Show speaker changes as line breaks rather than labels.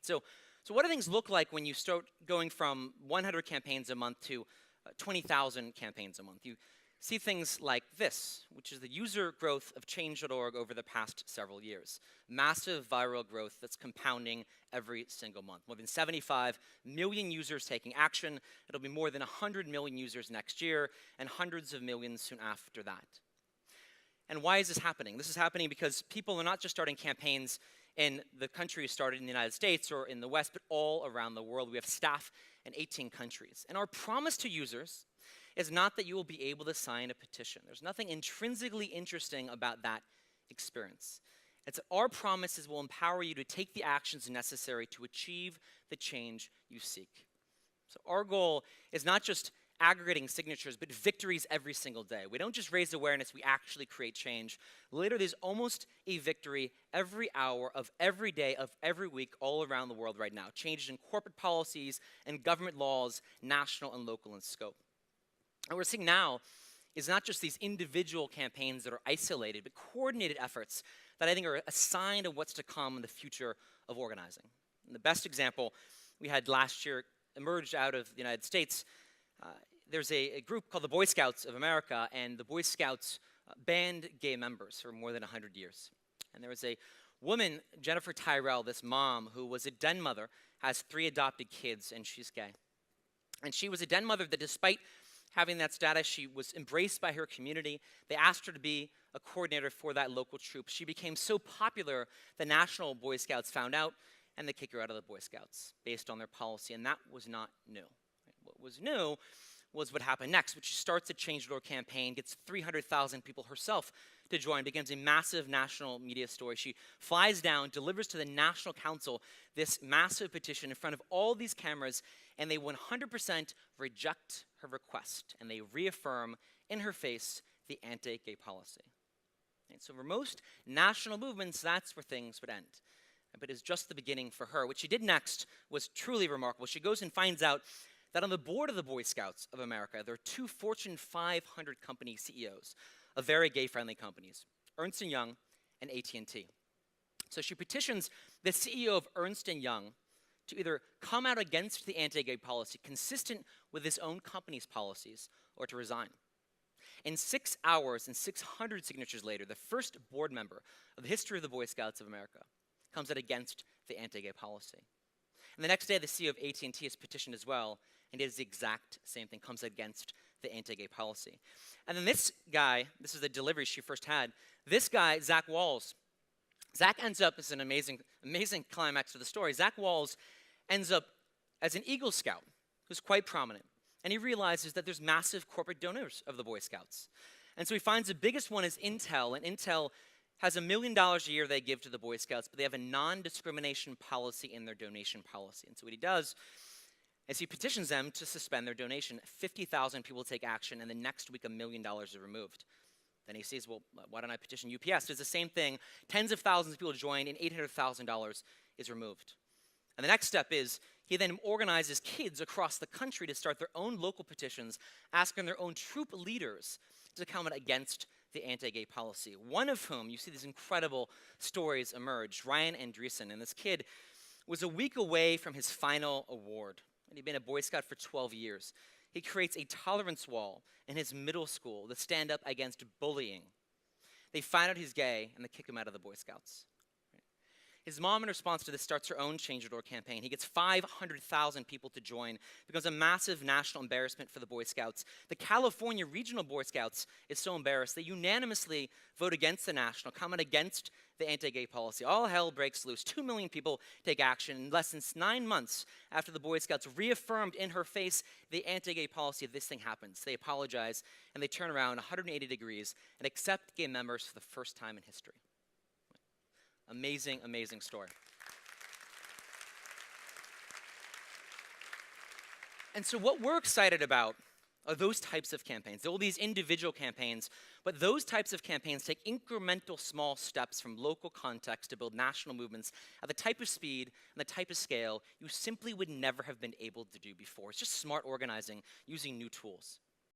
So what do things look like when you start going from 100 campaigns a month to 20,000 campaigns a month? You see things like this, which is the user growth of change.org over the past several years. Massive viral growth that's compounding every single month. More than 75 million users taking action. It'll be more than 100 million users next year, and hundreds of millions soon after that. And why is this happening? This is happening because people are not just starting campaigns in the countries started in the United States or in the West, but all around the world. We have staff in 18 countries. And our promise to users is not that you will be able to sign a petition. There's nothing intrinsically interesting about that experience. It's our promise is we'll empower you to take the actions necessary to achieve the change you seek. So our goal is not just aggregating signatures, but victories every single day. We don't just raise awareness, we actually create change. Later, there's almost a victory every hour of every day of every week all around the world right now. Changes in corporate policies and government laws, national and local in scope. And what we're seeing now is not just these individual campaigns that are isolated, but coordinated efforts that I think are a sign of what's to come in the future of organizing. And the best example we had last year emerged out of the United States. There's a group called the Boy Scouts of America, and the Boy Scouts banned gay members for more than 100 years. And there was a woman, Jennifer Tyrell, this mom, who was a den mother, has 3 adopted kids, and she's gay. And she was a den mother that despite having that status, she was embraced by her community. They asked her to be a coordinator for that local troop. She became so popular, the National Boy Scouts found out, and they kicked her out of the Boy Scouts based on their policy, and that was not new. What was new was what happened next, which she starts a Change.org campaign, gets 300,000 people herself to join, becomes a massive national media story. She flies down, delivers to the National Council this massive petition in front of all these cameras, and they 100% reject her request, and they reaffirm in her face the anti-gay policy. And so for most national movements, that's where things would end. But it's just the beginning for her. What she did next was truly remarkable. She goes and finds out that on the board of the Boy Scouts of America, there are 2 Fortune 500 company CEOs of very gay-friendly companies, Ernst & Young and AT&T. So she petitions the CEO of Ernst & Young to either come out against the anti-gay policy consistent with his own company's policies or to resign. In 6 hours and 600 signatures later, the first board member of the history of the Boy Scouts of America comes out against the anti-gay policy. And the next day, the CEO of AT&T is petitioned as well, and it is the exact same thing, comes against the anti-gay policy. And then this guy, this is the delivery she first had, this guy, Zach Walls, Zach ends up, this is an amazing climax to the story, Zach Walls ends up as an Eagle Scout who's quite prominent. And he realizes that there's massive corporate donors of the Boy Scouts. And so he finds the biggest one is Intel, and Intel has $1 million a year they give to the Boy Scouts, but they have a non-discrimination policy in their donation policy. And so what he does is he petitions them to suspend their donation. 50,000 people take action, and the next week $1 million is removed. Then he says, well, why don't I petition UPS? It's the same thing. Tens of thousands of people join, and $800,000 is removed. And the next step is he then organizes kids across the country to start their own local petitions, asking their own troop leaders to come out against the anti-gay policy. One of whom, you see these incredible stories emerge, Ryan Andreessen, and this kid was a week away from his final award. And he'd been a Boy Scout for 12 years. He creates a tolerance wall in his middle school to stand up against bullying. They find out he's gay, and they kick him out of the Boy Scouts. His mom, in response to this, starts her own Change.org campaign. He gets 500,000 people to join. It becomes a massive national embarrassment for the Boy Scouts. The California Regional Boy Scouts is so embarrassed they unanimously vote against the national, come out against the anti-gay policy. All hell breaks loose. 2 million people take action. In less than 9 months after the Boy Scouts reaffirmed in her face the anti-gay policy, this thing happens. They apologize, and they turn around 180 degrees and accept gay members for the first time in history. Amazing, amazing story. And so what we're excited about are those types of campaigns. All these individual campaigns, but those types of campaigns take incremental small steps from local context to build national movements at the type of speed and the type of scale you simply would never have been able to do before. It's just smart organizing using new tools.